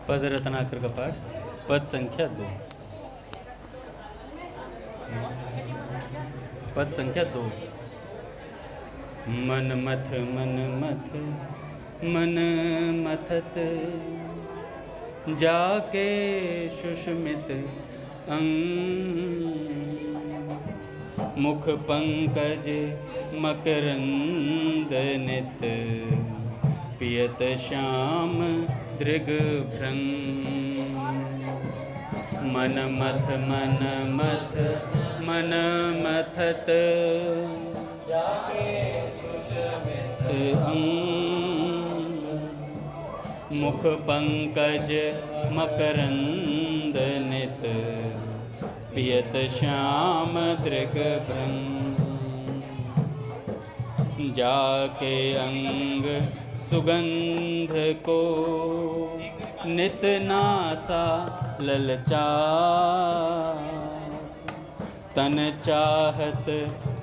पद रत्नाकर का पाठ, पद संख्या 2। पद संख्या 2। मन मथ मन मथत जाके सुषमित अंग, मुख पंकज मकरंद नित, पियत श्याम दृग भृंग। मन मथत जाके सुषमित अंग, मुख पंकज मकरंद नित, पियत श्याम दृग भृंग। जाके अंग सुगंध को नित नासा ललचा, तन चाहत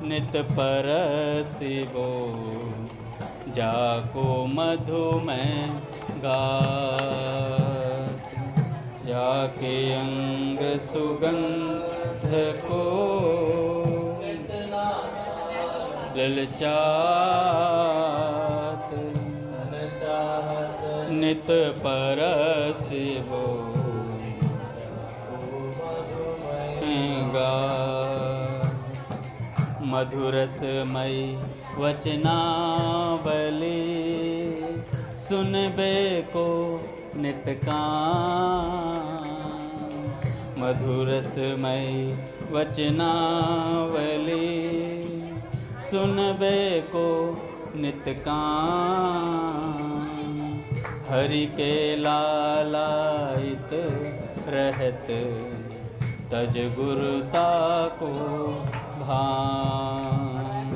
नित परसिबो, जाको मधु में गात। जाके अंग सुगंध को ललचात, नित परसिबो गात। मधुरसमयी वचनावली, सुनबे को नित कान। मधुरसमयी वचनावली, सुनबे को नित कान। हरि के लालायित रहत, तज गुरुता को भान।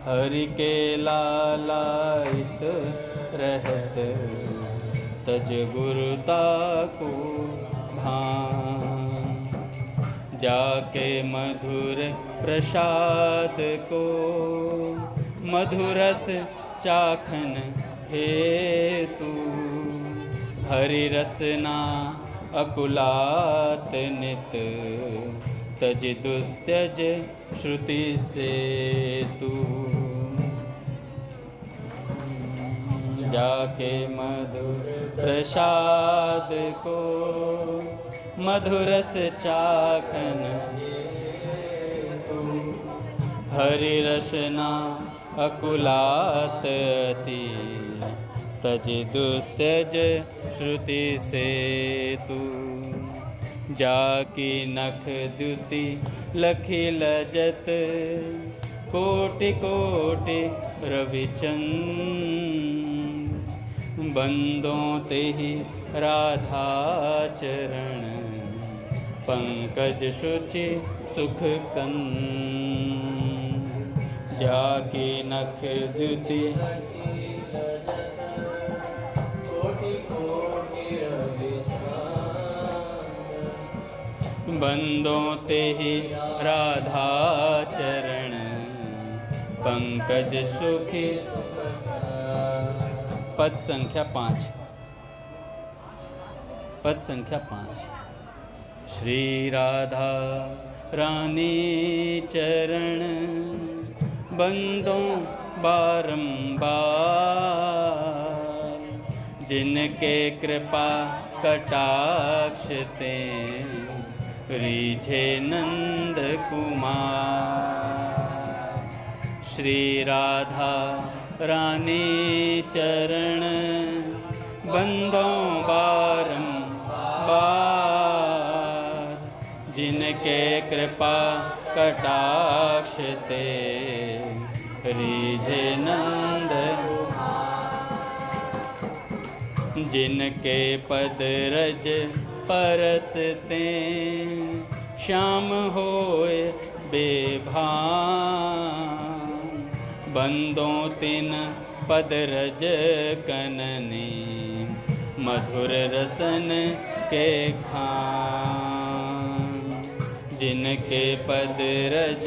हरि के लालायित रहत, तज गुरुता को भान। जाके मधुर प्रसाद को मधुरस चाखन हेतु, हरि रसना अकुलात नित, तज दुस्त्यज श्रुति सेतु। जाके मधुर प्रसाद को मधुरस चाखन हेतु, हरि रसना अकुलात अति, तज दुस्त्यज श्रुति सेतु। जाकी नख द्युति लखी लजत, कोटि कोटि रविचंद। बंदों तेहि राधा चरण, पंकज शुचि सुख कंद। जाकी नख द्युति बंदों तेहि राधा चरण, पंकज सुखी। पद संख्या 5। पद संख्या 5। श्री राधा रानी चरण, बंदों बारंबार, जिनके कृपा कटाक्ष ते, रीझे नंद कुमार। श्री राधा रानी चरण, बंदों बारंबार, जिनके कृपा कटाक्ष ते, रीझे नंद। जिनके पद रज परसते, श्याम होए बेभान। बंदों तिन पद रज कननी, मधुर रसन के खान। जिनके पद रज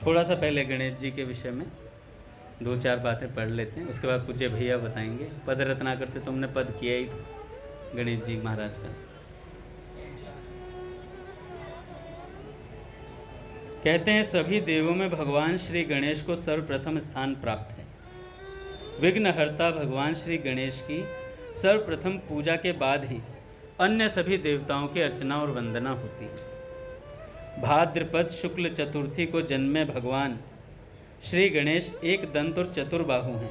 थोड़ा सा पहले गणेश जी के विषय में 2-4 बातें पढ़ लेते हैं, उसके बाद पूज्य भैया बताएंगे। पद रत्नाकर से तुमने पद किया ही था गणेश जी महाराज का। कहते हैं सभी देवों में भगवान श्री गणेश को सर्वप्रथम स्थान प्राप्त है। विघ्नहर्ता भगवान श्री गणेश की सर्वप्रथम पूजा के बाद ही अन्य सभी देवताओं की अर्चना और वंदना होती है। भाद्रपद शुक्ल चतुर्थी को जन्मे भगवान श्री गणेश एक दंत और चतुर्बाहु हैं।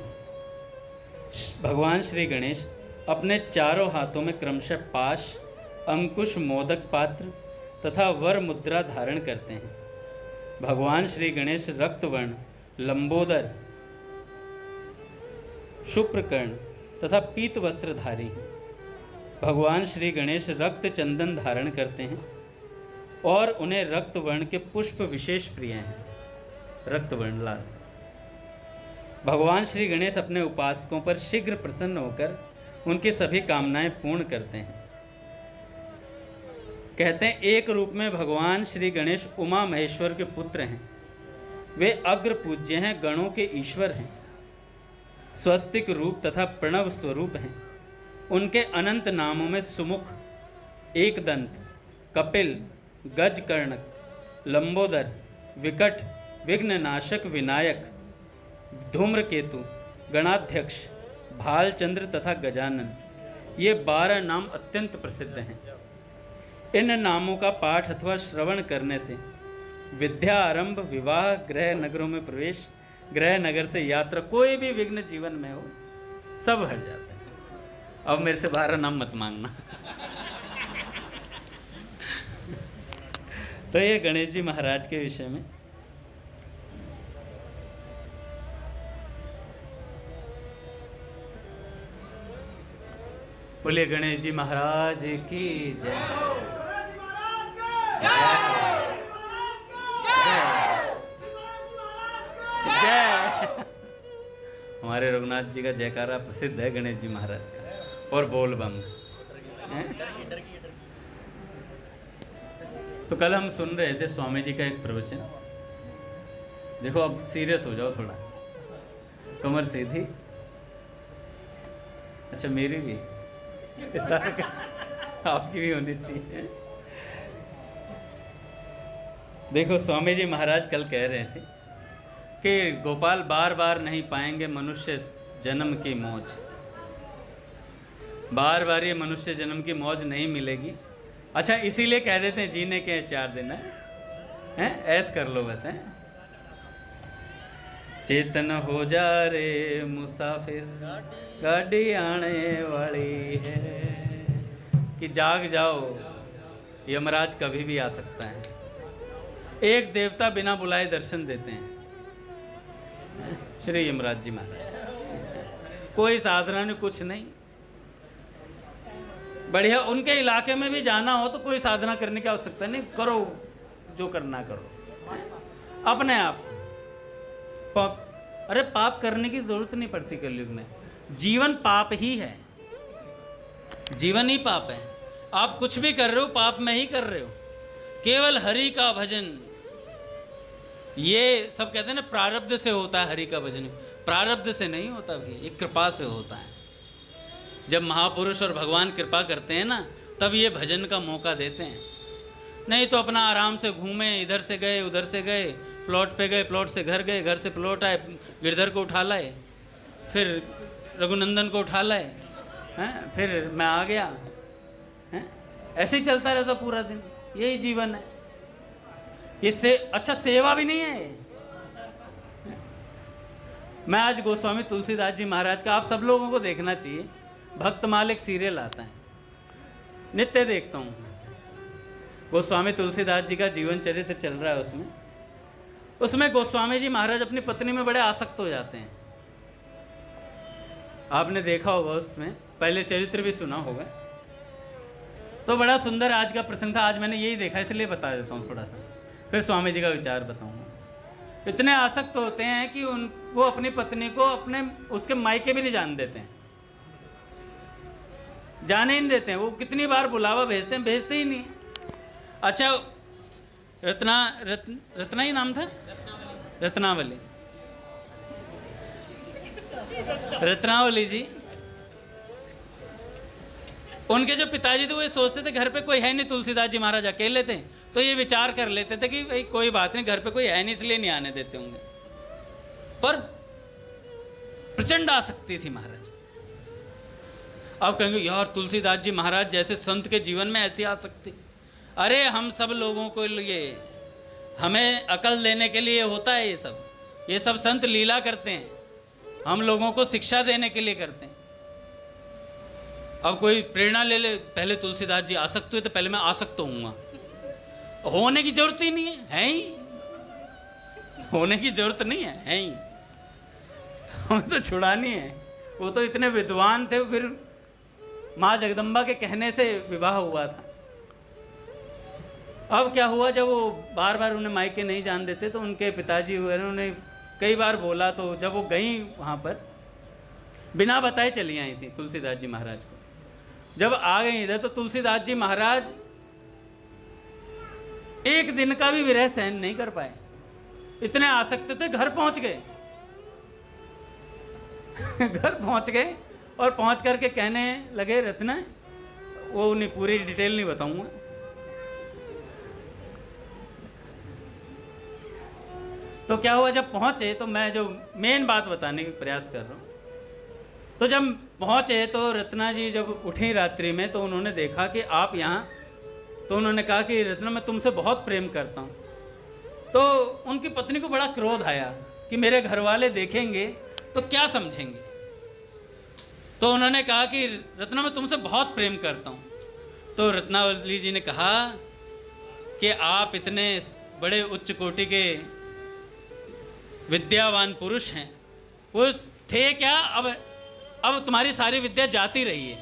भगवान श्री गणेश अपने चारों हाथों में क्रमशः पाश, अंकुश, मोदक पात्र तथा वर मुद्रा धारण करते हैं। भगवान श्री गणेश रक्तवर्ण, लंबोदर, शुभ्रकर्ण तथा पीत वस्त्रधारी हैं। भगवान श्री गणेश रक्त चंदन धारण करते हैं और उन्हें रक्तवर्ण के पुष्प विशेष प्रिय हैं। रक्तवर्ण लाल। भगवान श्री गणेश अपने उपासकों पर शीघ्र प्रसन्न होकर उनकी सभी कामनाएं पूर्ण करते हैं। कहते हैं एक रूप में भगवान श्री गणेश उमा महेश्वर के पुत्र हैं। वे अग्र पूज्य हैं, गणों के ईश्वर हैं, स्वस्तिक रूप तथा प्रणव स्वरूप हैं। उनके अनंत नामों में सुमुख, एकदंत, कपिल, गजकर्णक, लंबोदर, विकट, विघ्ननाशक, विनायक, धूम्रकेतु, गणाध्यक्ष, भालचंद्र तथा गजानन, ये 12 नाम अत्यंत प्रसिद्ध हैं। इन नामों का पाठ अथवा श्रवण करने से विद्या आरंभ, विवाह, गृह नगरों में प्रवेश, गृह नगर से यात्रा, कोई भी विघ्न जीवन में हो सब हट जाता है। अब मेरे से 12 नाम मत मांगना। तो ये गणेश जी महाराज के विषय में। बोलिए गणेश जी महाराज की जय। जय। हमारे रघुनाथ जी का जयकारा प्रसिद्ध है गणेश जी महाराज का, और बोल बम। तो कल हम सुन रहे थे स्वामी जी का एक प्रवचन। देखो अब सीरियस हो जाओ थोड़ा, कमर सीधी। अच्छा मेरी भी आपकी भी होनी चाहिए। देखो स्वामी जी महाराज कल कह रहे थे कि गोपाल बार बार नहीं पाएंगे मनुष्य जन्म की मौज। बार बार ये मनुष्य जन्म की मौज नहीं मिलेगी। अच्छा इसीलिए कह देते हैं जीने के 4 दिन हैं, ऐस कर लो बस। हैं चेतन हो जा रे मुसाफिर, गाड़ी आने वाली है। कि जाग जाओ, यमराज कभी भी आ सकता है। एक देवता बिना बुलाए दर्शन देते हैं, श्री यमराज जी महाराज। कोई साधना नहीं, कुछ नहीं, बढ़िया। उनके इलाके में भी जाना हो तो कोई साधना करने की आवश्यकता नहीं, करो जो करना करो अपने आप। अरे पाप करने की जरूरत नहीं पड़ती कलयुग में। जीवन पाप ही है, जीवन ही पाप है। आप कुछ भी कर रहे हो पाप में ही कर रहे हो। केवल हरि का भजन, ये सब कहते हैं ना प्रारब्ध से होता है हरि का भजन। प्रारब्ध से नहीं होता भाई, ये कृपा से होता है। जब महापुरुष और भगवान कृपा करते हैं ना, तब ये भजन का मौका देते हैं। नहीं तो अपना आराम से घूमे, इधर से गए उधर से गए, प्लॉट पे गए, प्लॉट से घर गए, घर से प्लॉट आए, गिरधर को उठा लाए, फिर रघुनंदन को उठा लाए, हैं, फिर मैं आ गया, हैं। ऐसे ही चलता रहता पूरा दिन। यही जीवन है। इससे अच्छा सेवा भी नहीं है। मैं आज गोस्वामी तुलसीदास जी महाराज का, आप सब लोगों को देखना चाहिए, भक्तमाल एक सीरियल आता है, नित्य देखता हूँ। गोस्वामी तुलसीदास जी का जीवन चरित्र चल रहा है। उसमें गोस्वामी जी महाराज अपनी पत्नी में बड़े आसक्त हो जाते हैं। आपने देखा होगा, उसमें पहले चरित्र भी सुना होगा। तो बड़ा सुंदर आज का प्रसंग था। आज मैंने यही देखा, इसलिए बता देता हूँ थोड़ा सा, फिर स्वामी जी का विचार बताऊंगा। इतने आसक्त होते हैं कि वो अपनी पत्नी को अपने उसके मायके भी नहीं जाने देते हैं, जाने ही नहीं देते हैं। वो कितनी बार बुलावा भेजते हैं, भेजते ही नहीं। अच्छा रत्ना ही नाम था, रत्नावली। रत्नावली जी, उनके जो पिताजी थे वो ये सोचते थे घर पे कोई है नहीं, तुलसीदास जी महाराज अकेले थे, तो ये विचार कर लेते थे कि भाई कोई बात नहीं, घर पे कोई है नहीं इसलिए नहीं आने देते होंगे। पर प्रचंड आसक्ति थी महाराज। अब कहेंगे यार तुलसीदास जी महाराज जैसे संत के जीवन में ऐसी आसक्ति, अरे हम सब लोगों को लिए, हमें अकल देने के लिए होता है ये सब संत लीला करते हैं, हम लोगों को शिक्षा देने के लिए करते हैं। अब कोई प्रेरणा ले ले, पहले तुलसीदास जी आसक्त हुए तो पहले मैं आसक्त होऊंगा, होने की जरूरत ही नहीं है ही, होने की जरूरत नहीं है ही, हमें तो छुड़ानी है। वो तो इतने विद्वान थे, फिर माँ जगदम्बा के कहने से विवाह हुआ था। अब क्या हुआ, जब वो बार बार उन्हें मायके नहीं जान देते तो उनके पिताजी हुए, उन्होंने कई बार बोला, तो जब वो गई वहाँ पर बिना बताए चली आई थी तुलसीदास जी महाराज को। जब आ गई इधर तो तुलसीदास जी महाराज एक दिन का भी विरह सहन नहीं कर पाए, इतने आसक्त थे। घर पहुंच गए घर पहुंच गए और पहुंच करके कहने लगे, रत्ना, वो उन्हें पूरी डिटेल नहीं बताऊंगा, तो क्या हुआ जब पहुंचे, तो मैं जो मेन बात बताने का प्रयास कर रहा हूं। तो जब पहुंचे तो रत्ना जी जब उठी रात्रि में तो उन्होंने देखा कि आप यहाँ, तो उन्होंने कहा कि रत्ना मैं तुमसे बहुत प्रेम करता हूँ। तो उनकी पत्नी को बड़ा क्रोध आया कि मेरे घर वाले देखेंगे तो क्या समझेंगे। तो उन्होंने कहा कि रत्ना मैं तुमसे बहुत प्रेम करता हूँ। तो रत्नावली जी ने कहा कि आप इतने बड़े उच्च कोटि के विद्यावान पुरुष हैं, वो थे क्या, अब तुम्हारी सारी विद्या जाती रही है,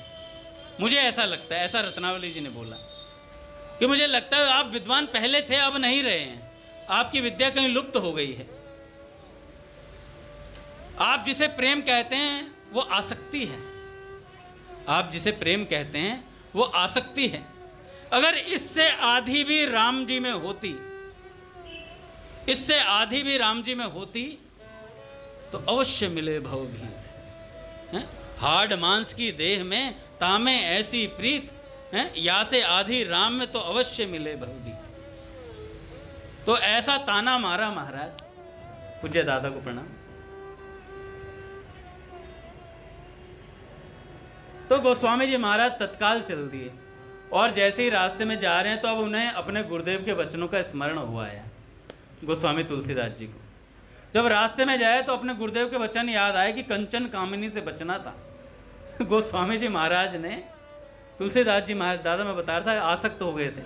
मुझे ऐसा लगता है। ऐसा रत्नावली जी ने बोला कि मुझे लगता है आप विद्वान पहले थे, अब नहीं रहे हैं, आपकी विद्या कहीं लुप्त हो गई है। आप जिसे प्रेम कहते हैं वो आसक्ति है, आप जिसे प्रेम कहते हैं वो आसक्ति है। अगर इससे आधी भी राम जी में होती, इससे आधी भी राम जी में होती तो अवश्य मिले भवभीत। हाड़ मांस की देह में तामे ऐसी प्रीत, या से आधी राम में तो अवश्य मिले भवभीत। तो ऐसा ताना मारा महाराज। पूज्य दादा को प्रणाम। तो गोस्वामी जी महाराज तत्काल चल दिए, और जैसे ही रास्ते में जा रहे हैं तो अब उन्हें अपने गुरुदेव के वचनों का स्मरण हुआ है। गोस्वामी तुलसीदास जी को जब रास्ते में जाए तो अपने गुरुदेव के वचन याद आए कि कंचन कामिनी से बचना था। गोस्वामी जी महाराज ने, तुलसीदास जी महाराज, दादा मैं बता रहा था, आसक्त हो गए थे।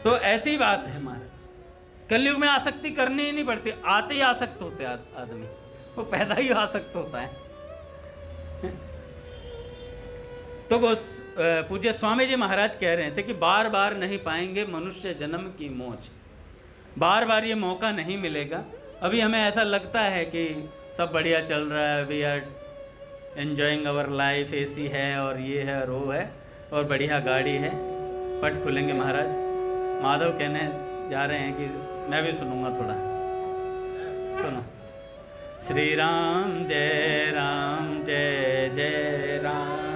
तो ऐसी बात है महाराज, कलयुग में आसक्ति करनी ही नहीं पड़ती, आते ही आसक्त होते आदमी, वो पैदा ही आसक्त होता है। तो पूज्य स्वामी जी महाराज कह रहे थे कि बार बार नहीं पाएंगे मनुष्य जन्म की मौज, बार बार ये मौका नहीं मिलेगा। अभी हमें ऐसा लगता है कि सब बढ़िया चल रहा है, we are enjoying our life, AC है और ये है और वो है और बढ़िया गाड़ी है। पट खुलेंगे महाराज। माधव कहने जा रहे हैं कि मैं भी सुनूंगा थोड़ा, सुनो। श्री राम जय राम जय जय राम,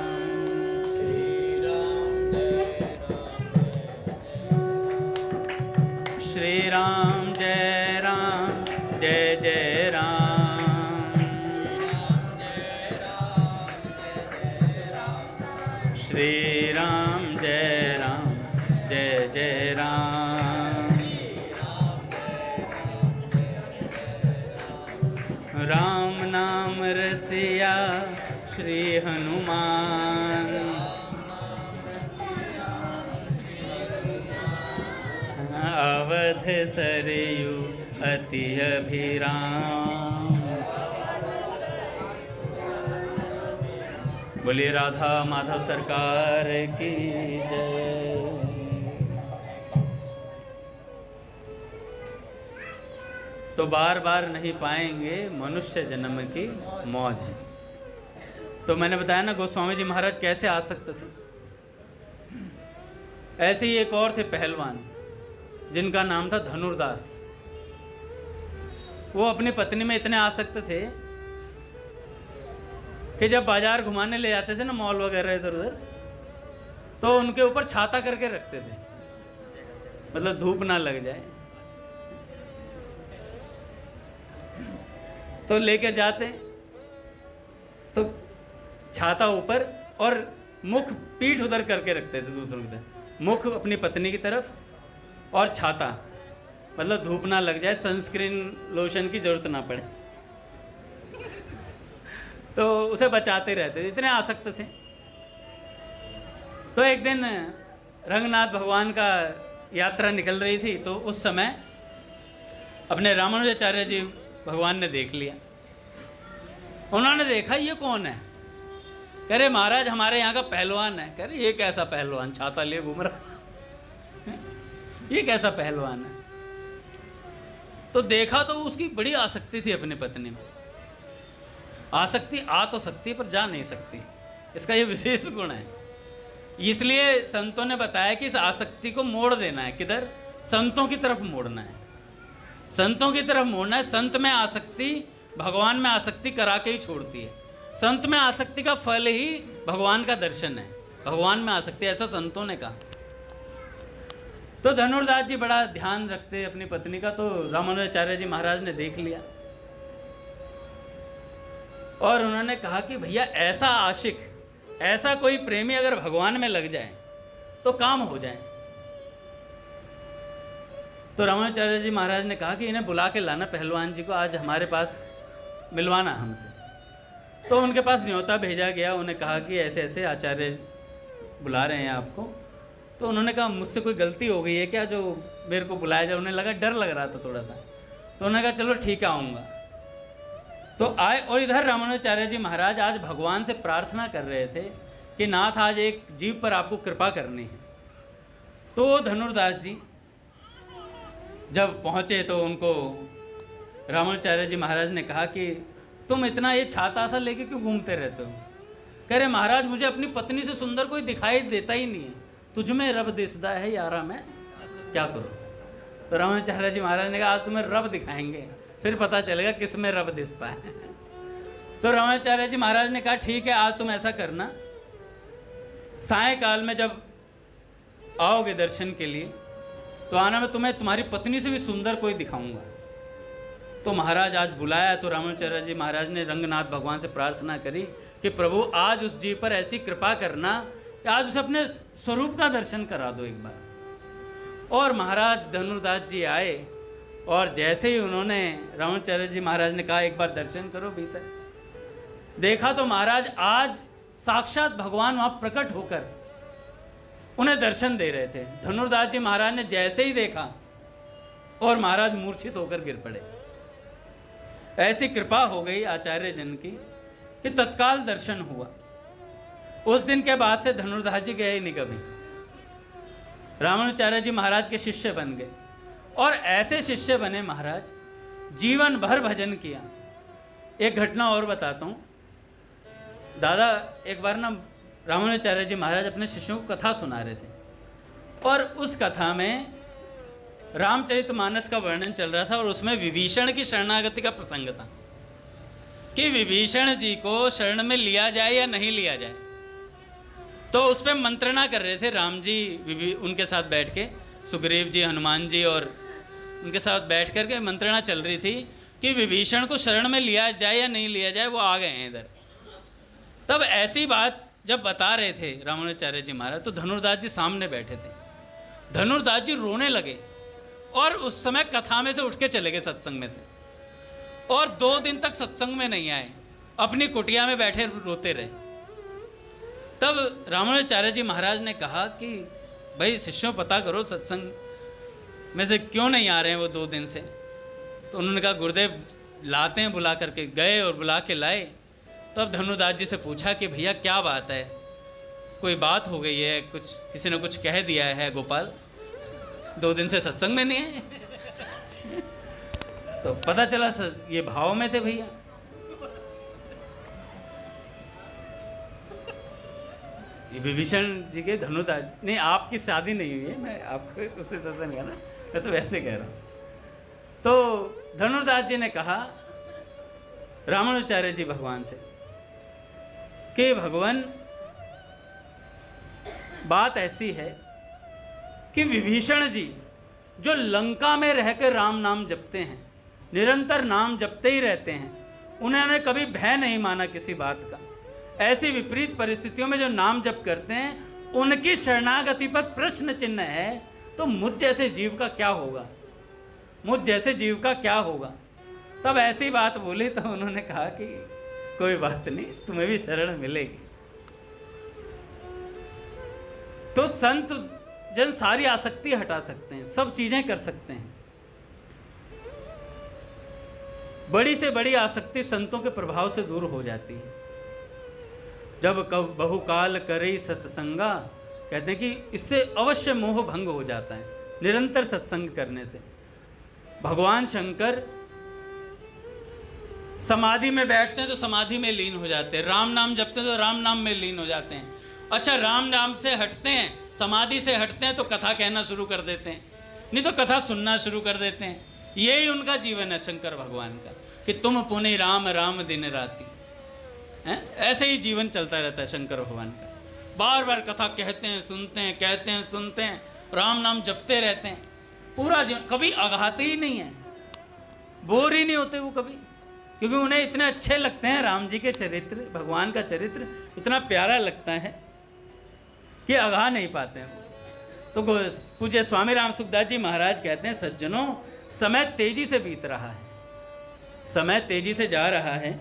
श्री राम जय राम जय जय राम, श्री राम जय राम जय जय राम, राम नाम रसिया श्री हनुमान, अवध सरयू अति अभिराम। बोलिए राधा माधव सरकार की जय। तो बार बार नहीं पाएंगे मनुष्य जन्म की मौज। तो मैंने बताया ना गोस्वामी जी महाराज कैसे आसक्त थे। ऐसे ही एक और थे पहलवान जिनका नाम था धनुर्दास। वो अपनी पत्नी में इतने आसक्त थे कि जब बाजार घुमाने ले जाते थे ना, मॉल वगैरह इधर उधर, तो उनके ऊपर छाता करके रखते थे, मतलब धूप ना लग जाए। तो लेकर जाते तो छाता ऊपर और मुख पीठ उधर करके रखते थे दूसरों की तरफ, मुख अपनी पत्नी की तरफ और छाता, मतलब धूप ना लग जाए, सनस्क्रीन लोशन की जरूरत ना पड़े। तो उसे बचाते रहते थे, इतने आसक्त थे। तो एक दिन रंगनाथ भगवान का यात्रा निकल रही थी, तो उस समय अपने रामानुजाचार्य जी भगवान ने देख लिया। उन्होंने देखा ये कौन है, कह रहे महाराज हमारे यहाँ का पहलवान है। कह रहे ये कैसा पहलवान, छाता लिए घूम रहा, ये कैसा पहलवान है। तो देखा तो उसकी बड़ी आसक्ति थी अपनी पत्नी में। आसक्ति आ तो सकती पर जा नहीं सकती, इसका ये विशेष गुण है। इसलिए संतों ने बताया कि इस आसक्ति को मोड़ देना है। किधर? संतों की तरफ मोड़ना है, संतों की तरफ मोड़ना है। संत में आसक्ति भगवान में आसक्ति करा के ही छोड़ती है। संत में आसक्ति का फल ही भगवान का दर्शन है, भगवान में आसक्ति, ऐसा संतों ने कहा। तो धनुर्दास जी बड़ा ध्यान रखते अपनी पत्नी का, तो रामानुजाचार्य जी महाराज ने देख लिया और उन्होंने कहा कि भैया ऐसा आशिक, ऐसा कोई प्रेमी अगर भगवान में लग जाए तो काम हो जाए। तो रामानुजाचार्य जी महाराज ने कहा कि इन्हें बुला के लाना, पहलवान जी को आज हमारे पास मिलवाना हमसे। तो उनके पास न्योता भेजा गया, उन्हें कहा कि ऐसे ऐसे आचार्य बुला रहे हैं आपको। तो उन्होंने कहा मुझसे कोई गलती हो गई है क्या जो मेरे को बुलाया जाए। उन्हें लगा, डर लग रहा था थोड़ा सा। तो उन्होंने कहा चलो ठीक है आऊँगा। तो आए, और इधर रामानुजाचार्य जी महाराज आज भगवान से प्रार्थना कर रहे थे कि नाथ आज एक जीव पर आपको कृपा करनी है। तो धनुर्दास जी जब पहुँचे तो उनको रामानुजाचार्य जी महाराज ने कहा कि तुम इतना ये छाता सा लेके क्यों घूमते रहते हो। कह रहे महाराज मुझे अपनी पत्नी से सुंदर कोई दिखाई देता ही नहीं है, तुझ में रब दिसदा है यारा, मैं क्या करूँ। तो रामानुजाचार्य जी महाराज ने कहा आज तुम्हें रब दिखाएंगे, फिर पता चलेगा किस में रब दिसता है। तो रामानुजाचार्य जी महाराज ने कहा ठीक है आज तुम ऐसा करना, सायंकाल में जब आओगे दर्शन के लिए तो आना, मैं तुम्हें तुम्हारी पत्नी से भी सुंदर कोई दिखाऊंगा। तो महाराज आज बुलाया तो रामानुजाचार्य जी महाराज ने रंगनाथ भगवान से प्रार्थना करी कि प्रभु आज उस जीव पर ऐसी कृपा करना कि आज उसे अपने स्वरूप का दर्शन करा दो एक बार। और महाराज धनुर्दास जी आए और जैसे ही उन्होंने रामानुजाचार्य जी महाराज ने कहा एक बार दर्शन करो भीतर, देखा तो महाराज आज साक्षात भगवान वहाँ प्रकट होकर उन्हें दर्शन दे रहे थे। धनुर्दास जी महाराज ने जैसे ही देखा और महाराज मूर्छित होकर गिर पड़े। ऐसी कृपा हो गई आचार्य जन की कि तत्काल दर्शन हुआ। उस दिन के बाद से धनुर्दास जी गए ही नहीं कभी, रामानुजाचार्य जी महाराज के शिष्य बन गए और ऐसे शिष्य बने महाराज जीवन भर भजन किया। एक घटना और बताता हूँ। दादा एक बार ना रामानुजाचार्य जी महाराज अपने शिष्यों को कथा सुना रहे थे और उस कथा में रामचरितमानस का वर्णन चल रहा था और उसमें विभीषण की शरणागति का प्रसंग था कि विभीषण जी को शरण में लिया जाए या नहीं लिया जाए। तो उस पर मंत्रणा कर रहे थे राम जी, उनके साथ बैठ के सुग्रीव जी, हनुमान जी और उनके साथ बैठ कर के मंत्रणा चल रही थी कि विभीषण को शरण में लिया जाए या नहीं लिया जाए। वो आ गए हैं इधर। तब ऐसी बात जब बता रहे थे रामानुजाचार्य जी महाराज तो धनुर्दास जी सामने बैठे थे। धनुर्दास जी रोने लगे और उस समय कथा में से उठ के चले गए सत्संग में से और 2 दिन तक सत्संग में नहीं आए, अपनी कुटिया में बैठे रोते रहे। तब रामानुजाचार्य जी महाराज ने कहा कि भाई शिष्यों पता करो सत्संग में से क्यों नहीं आ रहे हैं वो 2 दिन से। तो उन्होंने कहा गुरुदेव लाते हैं बुला करके। गए और बुला के लाए। तो अब धनुर्दास जी से पूछा कि भैया क्या बात है, कोई बात हो गई है, कुछ किसी ने कुछ कह दिया है गोपाल, 2 दिन से सत्संग में नहीं है। तो पता चला ये भाव में थे भैया। ये विभीषण जी के धनुर्दास नहीं, आपकी शादी नहीं हुई है, मैं आपको उससे सत्संग नहीं, मैं तो वैसे कह रहा हूँ। तो धनुर्दास जी ने कहा रामानुजाचार्य जी भगवान से कि भगवान, बात ऐसी है कि विभीषण जी जो लंका में रहकर राम नाम जपते हैं, निरंतर नाम जपते ही रहते हैं, उन्होंने कभी भय नहीं माना किसी बात का। ऐसी विपरीत परिस्थितियों में जो नाम जप करते हैं, उनकी शरणागति पर प्रश्न चिन्ह है। तो मुझ जैसे जीव का क्या होगा, मुझ जैसे जीव का क्या होगा। तब ऐसी बात बोली तो उन्होंने कहा कि कोई बात नहीं, तुम्हें भी शरण मिलेगी। तो संत जन सारी आसक्ति हटा सकते हैं, सब चीजें कर सकते हैं। बड़ी से बड़ी आसक्ति संतों के प्रभाव से दूर हो जाती है। जब कब बहुकाल करे सत्संगा, कहते हैं कि इससे अवश्य मोह भंग हो जाता है निरंतर सत्संग करने से। भगवान शंकर समाधि में बैठते हैं तो समाधि में लीन हो जाते हैं, राम नाम जपते हैं तो राम नाम में लीन हो जाते हैं। अच्छा, राम नाम से हटते हैं, समाधि से हटते हैं तो कथा कहना शुरू कर देते हैं, नहीं तो कथा सुनना शुरू कर देते हैं। यही उनका जीवन है शंकर भगवान का, कि तुम पुनि राम राम दिन राति। ऐसे ही जीवन चलता रहता है शंकर भगवान का। बार बार कथा कहते हैं, सुनते हैं, कहते हैं, सुनते हैं, राम नाम जपते रहते हैं पूरा जीवन। कभी अघाते ही नहीं है, बोर ही नहीं होते वो कभी, क्योंकि उन्हें इतने अच्छे लगते हैं राम जी के चरित्र, भगवान का चरित्र इतना प्यारा लगता है कि अघा नहीं पाते हैं। तो पूज्य स्वामी राम सुखदास जी महाराज कहते हैं, सज्जनों, समय तेजी से बीत रहा है, समय तेजी से जा रहा है,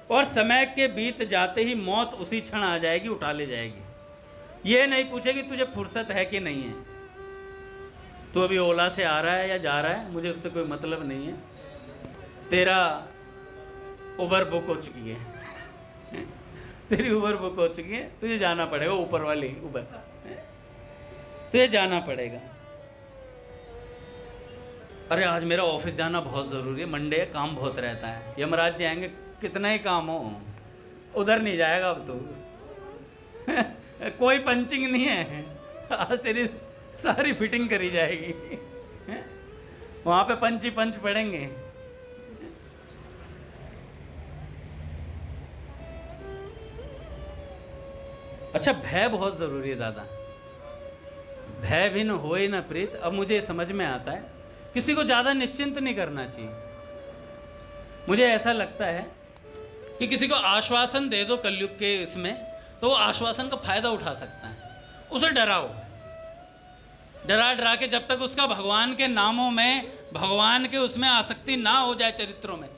और समय के बीत जाते ही मौत उसी क्षण आ जाएगी, उठा ले जाएगी। ये नहीं पूछेगी तुझे फुर्सत है कि नहीं है, तू अभी ओला से आ रहा है या जा रहा है, मुझे उससे कोई मतलब नहीं है, तेरा उबर बुक हो चुकी है तेरी उबर बुक हो चुकी है, तुझे जाना पड़ेगा, ऊपर वाली उबर, तुझे जाना पड़ेगा। अरे आज मेरा ऑफिस जाना बहुत ज़रूरी है, मंडे है, काम बहुत रहता है, यमराज जी आएंगे, कितना ही काम हो, उधर नहीं जाएगा अब तो कोई पंचिंग नहीं है, आज तेरी सारी फिटिंग करी जाएगी वहाँ पे पंच ही पंच पड़ेंगे। अच्छा, भय बहुत ज़रूरी है दादा, भय भी न होए न प्रीत। अब मुझे समझ में आता है किसी को ज़्यादा निश्चिंत नहीं करना चाहिए। मुझे ऐसा लगता है कि किसी को आश्वासन दे दो कलयुग के इसमें, तो वो आश्वासन का फायदा उठा सकता है। उसे डराओ, डरा डरा के जब तक उसका भगवान के नामों में, भगवान के उसमें आसक्ति ना हो जाए चरित्रों में,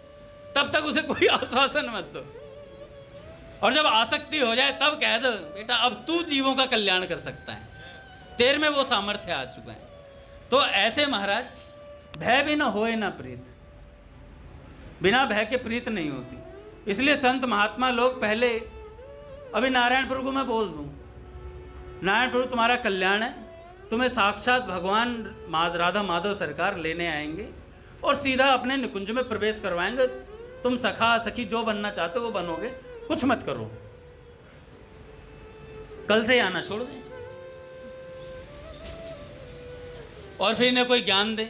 तब तक उसे कोई आश्वासन मत दो। और जब आसक्ति हो जाए तब कह दो, बेटा अब तू जीवों का कल्याण कर सकता है, तेरे में वो सामर्थ्य आ चुका है। तो ऐसे महाराज, भय भी ना होए ना प्रीत, बिना भय के प्रीत नहीं होती। इसलिए संत महात्मा लोग पहले, अभी नारायण प्रभु को मैं बोल दूं, नारायण प्रभु तुम्हारा कल्याण है, तुम्हें साक्षात भगवान राधा माधव सरकार लेने आएंगे और सीधा अपने निकुंज में प्रवेश करवाएंगे। तुम सखा सखी जो बनना चाहते हो वो बनोगे, कुछ मत करो, कल से ही आना छोड़ दे। और फिर इन्हें कोई ज्ञान दे।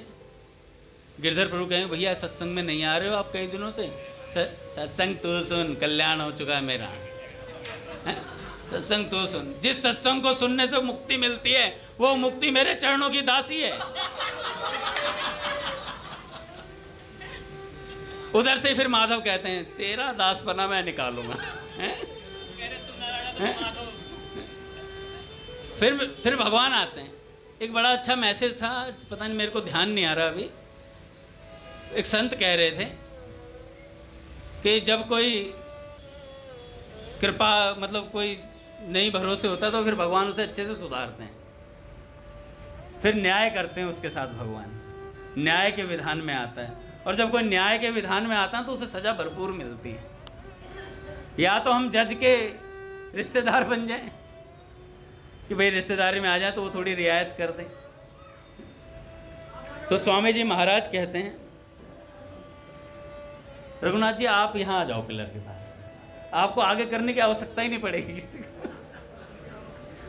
गिरधर प्रभु कहें, भैया सत्संग में नहीं आ रहे हो आप कई दिनों से, सत्संग तू सुन, कल्याण हो चुका है मेरा, सत्संग तू सुन। जिस सत्संग को सुनने से मुक्ति मिलती है वो मुक्ति मेरे चरणों की दासी है। उधर से फिर माधव कहते हैं, तेरा दास बना मैं निकालूंगा। फिर भगवान आते हैं। एक बड़ा अच्छा मैसेज था, पता नहीं मेरे को ध्यान नहीं आ रहा अभी। एक संत कह रहे थे कि जब कोई कृपा, मतलब कोई नहीं भरोसे होता तो फिर भगवान उसे अच्छे से सुधारते हैं, फिर न्याय करते हैं उसके साथ। भगवान न्याय के विधान में आता है, और जब कोई न्याय के विधान में आता है तो उसे सजा भरपूर मिलती है। या तो हम जज के रिश्तेदार बन जाएं कि भाई रिश्तेदारी में आ जाए तो वो थोड़ी रियायत कर दें। तो स्वामी जी महाराज कहते हैं, रघुनाथ जी आप यहाँ आ जाओ पिलर के पास, आपको आगे करने की आवश्यकता ही नहीं पड़ेगी किसी को।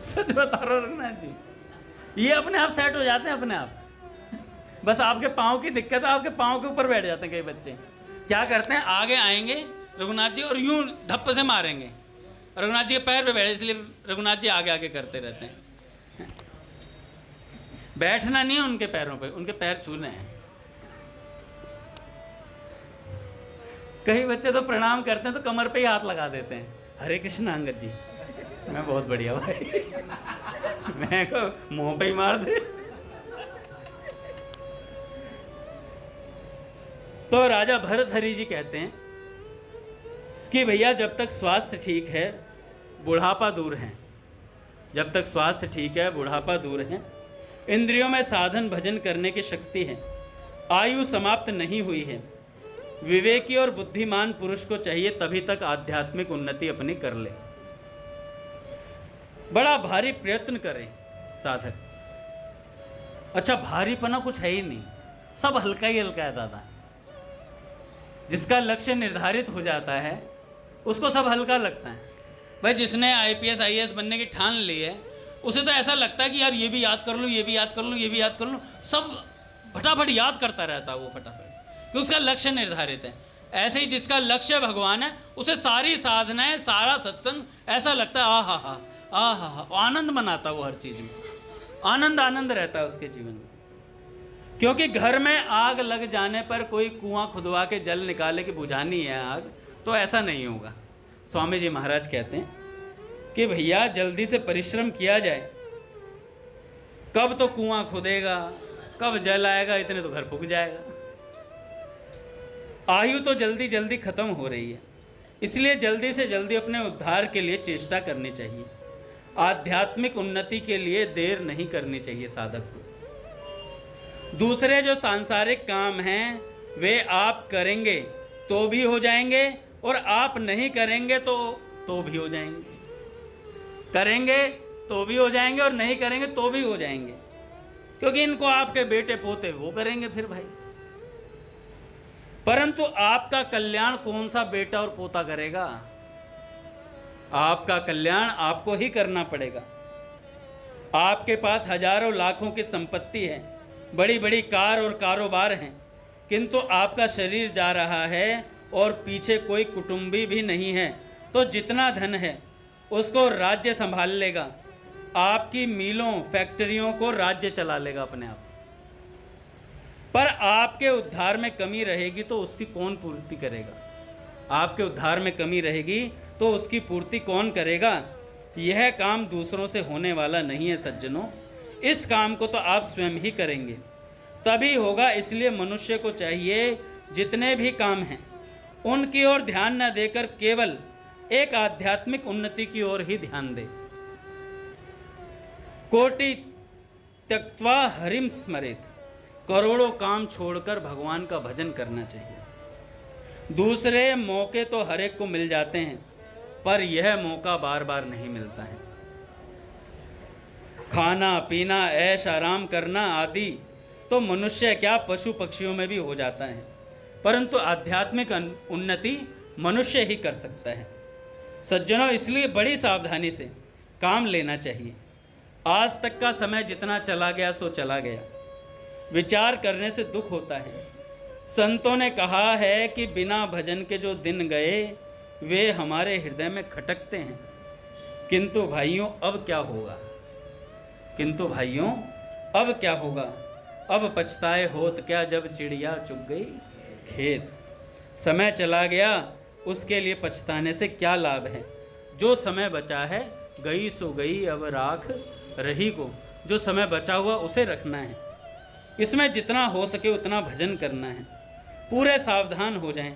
सच बता रहा हूँ रघुनाथ जी, ये अपने आप सेट हो जाते हैं अपने आप। बस आपके पाँव की दिक्कत है, आपके पाँव के ऊपर बैठ जाते हैं कई बच्चे। क्या करते हैं, आगे आएंगे रघुनाथ जी और यूं धप्प से मारेंगे, रघुनाथ जी के पैर पे बैठे, इसलिए रघुनाथ जी आगे आगे करते रहते हैं। बैठना नहीं है उनके पैरों पे, उनके पैर छूने हैं। कई बच्चे तो प्रणाम करते हैं तो कमर पे ही हाथ लगा देते हैं, हरे कृष्ण अंगद जी। मैं बहुत बढ़िया भाई, मैं को मुंह पे ही मार दे। तो राजा भरतहरि जी कहते हैं कि भैया जब तक स्वास्थ्य ठीक है बुढ़ापा दूर है, जब तक स्वास्थ्य ठीक है बुढ़ापा दूर है, इंद्रियों में साधन भजन करने की शक्ति है, आयु समाप्त नहीं हुई है, विवेकी और बुद्धिमान पुरुष को चाहिए तभी तक आध्यात्मिक उन्नति अपनी कर ले। बड़ा भारी प्रयत्न करें साधक। अच्छा, भारीपना कुछ है ही नहीं, सब हल्का ही हल्का है दादा। जिसका लक्ष्य निर्धारित हो जाता है उसको सब हल्का लगता है। भाई जिसने IPS IAS बनने की ठान ली है उसे तो ऐसा लगता है कि यार ये भी याद कर लूँ, ये भी याद कर लूँ, ये भी याद कर लूँ, सब फटाफट याद करता रहता है वो फटाफट, क्योंकि उसका लक्ष्य निर्धारित है। ऐसे ही जिसका लक्ष्य भगवान है उसे सारी साधनाएं, सारा सत्संग ऐसा लगता है आ हा, आनंद मनाता वो, हर चीज में आनंद रहता है उसके जीवन में। क्योंकि घर में आग लग जाने पर कोई कुआं खुदवा के जल निकाले कि बुझानी है आग, तो ऐसा नहीं होगा। स्वामी जी महाराज कहते हैं कि भैया जल्दी से परिश्रम किया जाए, कब तो कुआं खुदेगा, कब जल आएगा, इतने तो घर फूक जाएगा। आयु तो जल्दी जल्दी खत्म हो रही है, इसलिए जल्दी से जल्दी अपने उद्धार के लिए चेष्टा करनी चाहिए। आध्यात्मिक उन्नति के लिए देर नहीं करनी चाहिए साधक को। दूसरे जो सांसारिक काम हैं वे आप करेंगे तो भी हो जाएंगे, और आप नहीं करेंगे तो भी हो जाएंगे। करेंगे तो भी हो जाएंगे और नहीं करेंगे तो भी हो जाएंगे, क्योंकि इनको आपके बेटे पोते वो करेंगे फिर भाई। परंतु आपका कल्याण कौन सा बेटा और पोता करेगा? आपका कल्याण आपको ही करना पड़ेगा। आपके पास हजारों लाखों की संपत्ति है, बड़ी बड़ी कार और कारोबार हैं, किंतु आपका शरीर जा रहा है और पीछे कोई कुटुंबी भी नहीं है, तो जितना धन है उसको राज्य संभाल लेगा। आपकी मिलों फैक्ट्रियों को राज्य चला लेगा अपने आप। पर आपके उद्धार में कमी रहेगी तो उसकी कौन पूर्ति करेगा? आपके उद्धार में कमी रहेगी तो उसकी पूर्ति कौन करेगा? यह काम दूसरों से होने वाला नहीं है सज्जनों, इस काम को तो आप स्वयं ही करेंगे तभी होगा। इसलिए मनुष्य को चाहिए जितने भी काम हैं उनकी ओर ध्यान न देकर केवल एक आध्यात्मिक उन्नति की ओर ही ध्यान दे। कोटि त्यक्त्वा हरिम स्मरेत, करोड़ों काम छोड़कर भगवान का भजन करना चाहिए। दूसरे मौके तो हर एक को मिल जाते हैं, पर यह मौका बार बार नहीं मिलता है। खाना पीना ऐश आराम करना आदि तो मनुष्य क्या पशु पक्षियों में भी हो जाता है, परंतु आध्यात्मिक उन्नति मनुष्य ही कर सकता है। सज्जनों, इसलिए बड़ी सावधानी से काम लेना चाहिए। आज तक का समय जितना चला गया सो चला गया। विचार करने से दुख होता है। संतों ने कहा है कि बिना भजन के जो दिन गए वे हमारे हृदय में खटकते हैं। किंतु भाइयों अब क्या होगा? किंतु भाइयों अब क्या होगा? अब पछताए होत क्या जब चिड़िया चुग गई खेत। समय चला गया, उसके लिए पछताने से क्या लाभ है? जो समय बचा है गई सो गई, अब राख रही को। जो समय बचा हुआ उसे रखना है। इसमें जितना हो सके उतना भजन करना है। पूरे सावधान हो जाएं।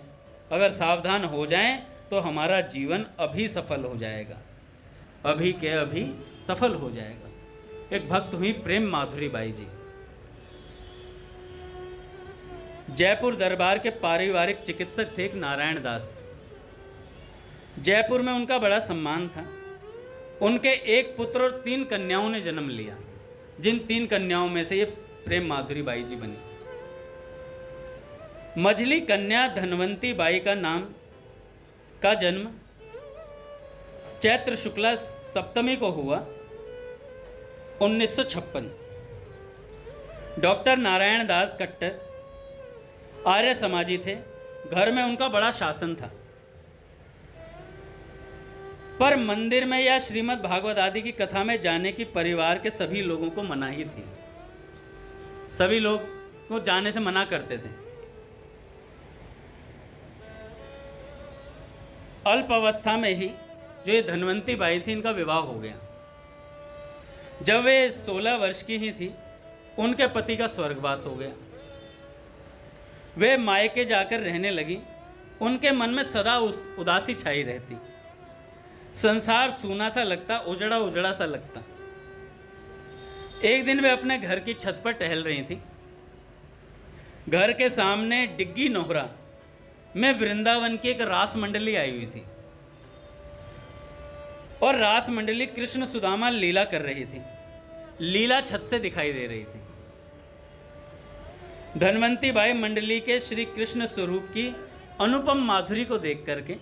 अगर सावधान हो जाएं तो हमारा जीवन अभी सफल हो जाएगा, अभी के अभी सफल हो जाएगा। एक भक्त हुई प्रेम माधुरी बाई जी, जयपुर दरबार के पारिवारिक चिकित्सक थे एक नारायण दास। जयपुर में उनका बड़ा सम्मान था। उनके एक पुत्र और 3 कन्याओं ने जन्म लिया, जिन 3 कन्याओं में से ये प्रेम माधुरी बाई जी बनी। मझली कन्या धनवंती बाई का जन्म चैत्र शुक्ला सप्तमी को हुआ 1956। डॉक्टर नारायण दास कट्टर आर्य समाजी थे। घर में उनका बड़ा शासन था, पर मंदिर में या श्रीमद् भागवत आदि की कथा में जाने की परिवार के सभी लोगों को मनाही थी। सभी लोग को जाने से मना करते थे। अल्प अवस्था में ही जो ये धनवंती बाई थी, इनका विवाह हो गया। जब वे 16 वर्ष की ही थी, उनके पति का स्वर्गवास हो गया। वे मायके जाकर रहने लगी। उनके मन में सदा उदासी छाई रहती। संसार सूना सा लगता, उजड़ा उजड़ा सा लगता। एक दिन वे अपने घर की छत पर टहल रही थी। घर के सामने डिग्गी नोहरा में वृंदावन की एक रास मंडली आई हुई थी और रास मंडली कृष्ण सुदामा लीला कर रही थी। लीला छत से दिखाई दे रही थी। धनवंती बाई मंडली के श्री कृष्ण स्वरूप की अनुपम माधुरी को देख करके,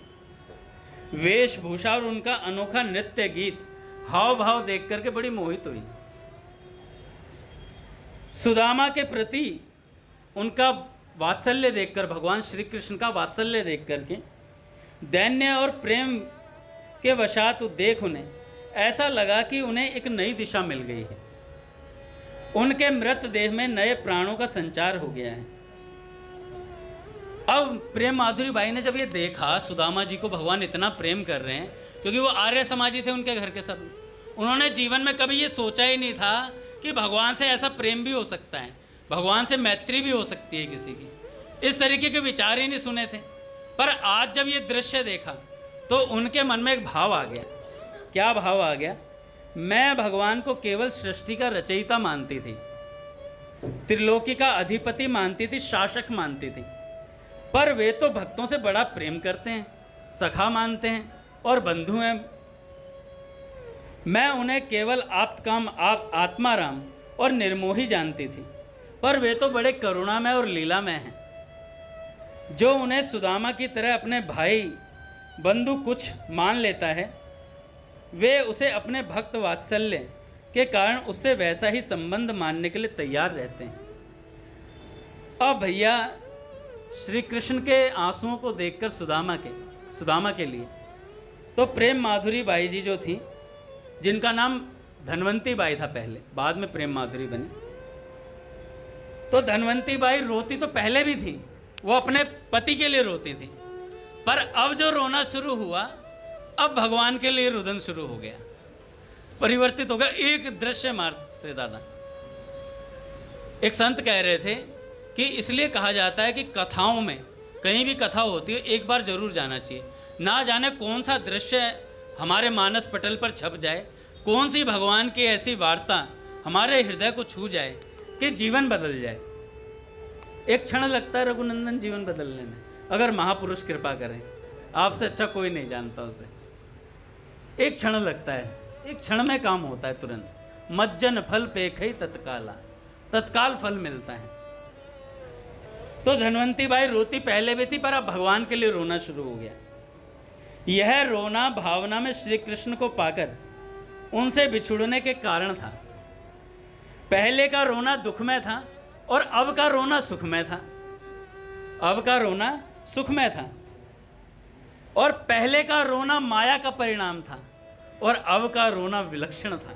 वेशभूषा और उनका अनोखा नृत्य गीत, हाव भाव देख करके बड़ी मोहित हुई। सुदामा के प्रति उनका वात्सल्य देखकर, भगवान श्री कृष्ण का वात्सल्य देख करके, दैन्य और प्रेम के वशात देख उन्हें ऐसा लगा कि उन्हें एक नई दिशा मिल गई है। उनके मृत देह में नए प्राणों का संचार हो गया है। अब प्रेम माधुरी बाई ने जब ये देखा सुदामा जी को भगवान इतना प्रेम कर रहे हैं, क्योंकि वो आर्य समाजी थे उनके घर के सब, उन्होंने जीवन में कभी ये सोचा ही नहीं था कि भगवान से ऐसा प्रेम भी हो सकता है, भगवान से मैत्री भी हो सकती है किसी की। इस तरीके के विचार ही नहीं सुने थे। पर आज जब ये दृश्य देखा तो उनके मन में एक भाव आ गया। क्या भाव आ गया? मैं भगवान को केवल सृष्टि का रचयिता मानती थी, त्रिलोकी का अधिपति मानती थी, शासक मानती थी, पर वे तो भक्तों से बड़ा प्रेम करते हैं, सखा मानते हैं और बंधु हैं। मैं उन्हें केवल आप्तकाम, आत्माराम और निर्मोही जानती थी, पर वे तो बड़े करुणामय और लीलामय हैं। जो उन्हें सुदामा की तरह अपने भाई बंधु कुछ मान लेता है, वे उसे अपने भक्त वात्सल्य के कारण उससे वैसा ही संबंध मानने के लिए तैयार रहते हैं। अब भैया श्री कृष्ण के आंसुओं को देखकर सुदामा के लिए तो प्रेम माधुरी बाई जी जो थी, जिनका नाम धनवंती बाई था पहले, बाद में प्रेम माधुरी बनी, तो धनवंती बाई रोती तो पहले भी थी, वो अपने पति के लिए रोती थी, पर अब जो रोना शुरू हुआ, अब भगवान के लिए रुदन शुरू हो गया, परिवर्तित हो गया। एक दृश्य मात्र दादा, एक संत कह रहे थे कि इसलिए कहा जाता है कि कथाओं में, कहीं भी कथा होती है, एक बार जरूर जाना चाहिए। ना जाने कौन सा दृश्य हमारे मानस पटल पर छप जाए, कौन सी भगवान की ऐसी वार्ता हमारे हृदय को छू जाए कि जीवन बदल जाए। एक क्षण लगता है रघुनंदन जीवन बदलने में, अगर महापुरुष कृपा करें। आपसे अच्छा कोई नहीं जानता उसे। एक क्षण लगता है, एक क्षण में काम होता है तुरंत। मज्जन फल पेखई तत्काला, तत्काल फल मिलता है। तो धनवंती बाई रोती पहले भी थी, पर अब भगवान के लिए रोना शुरू हो गया। यह रोना भावना में श्री कृष्ण को पाकर उनसे बिछुड़ने के कारण था। पहले का रोना दुखमय था और अब का रोना सुखमय था। अब का रोना सुखमय था और पहले का रोना माया का परिणाम था और अब का रोना विलक्षण था।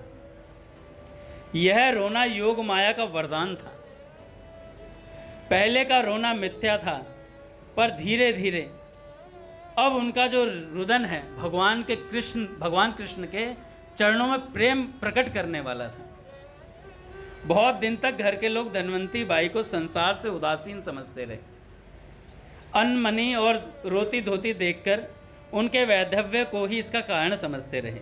यह रोना योग माया का वरदान था। पहले का रोना मिथ्या था, पर धीरे धीरे अब उनका जो रुदन है भगवान कृष्ण के चरणों में प्रेम प्रकट करने वाला था। बहुत दिन तक घर के लोग धनवंती बाई को संसार से उदासीन समझते रहे। अनमनी और रोती धोती देखकर उनके वैधव्य को ही इसका कारण समझते रहे।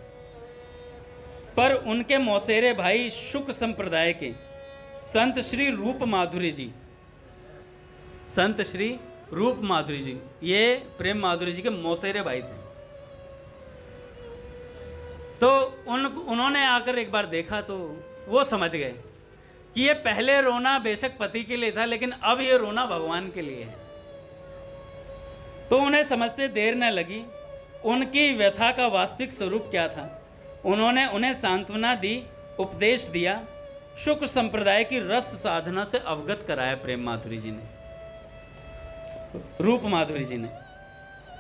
पर उनके मौसेरे भाई शुक्र संप्रदाय के संत श्री रूप माधुरी जी, ये प्रेम माधुरी जी के मौसेरे भाई थे। तो उन्होंने आकर एक बार देखा तो वो समझ गए कि ये पहले रोना बेशक पति के लिए था, लेकिन अब ये रोना भगवान के लिए है। तो उन्हें समझते देर न लगी उनकी व्यथा का वास्तविक स्वरूप क्या था। उन्होंने उन्हें सांत्वना दी, उपदेश दिया शुक्र संप्रदाय की रस साधना से अवगत कराया प्रेम माधुरी जी ने, रूप माधुरी जी ने,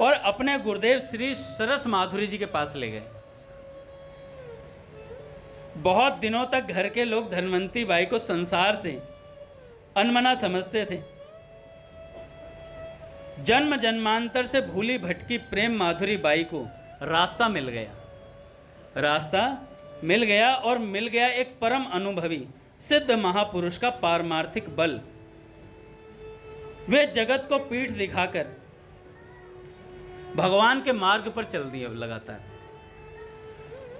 और अपने गुरुदेव श्री सरस माधुरी जी के पास ले गए। बहुत दिनों तक घर के लोग धनवंती बाई को संसार से अनमना समझते थे। जन्म जन्मांतर से भूली भटकी प्रेम माधुरी बाई को रास्ता मिल गया, और मिल गया एक परम अनुभवी सिद्ध महापुरुष का पारमार्थिक बल। वे जगत को पीठ दिखाकर भगवान के मार्ग पर चल दिए लगातार।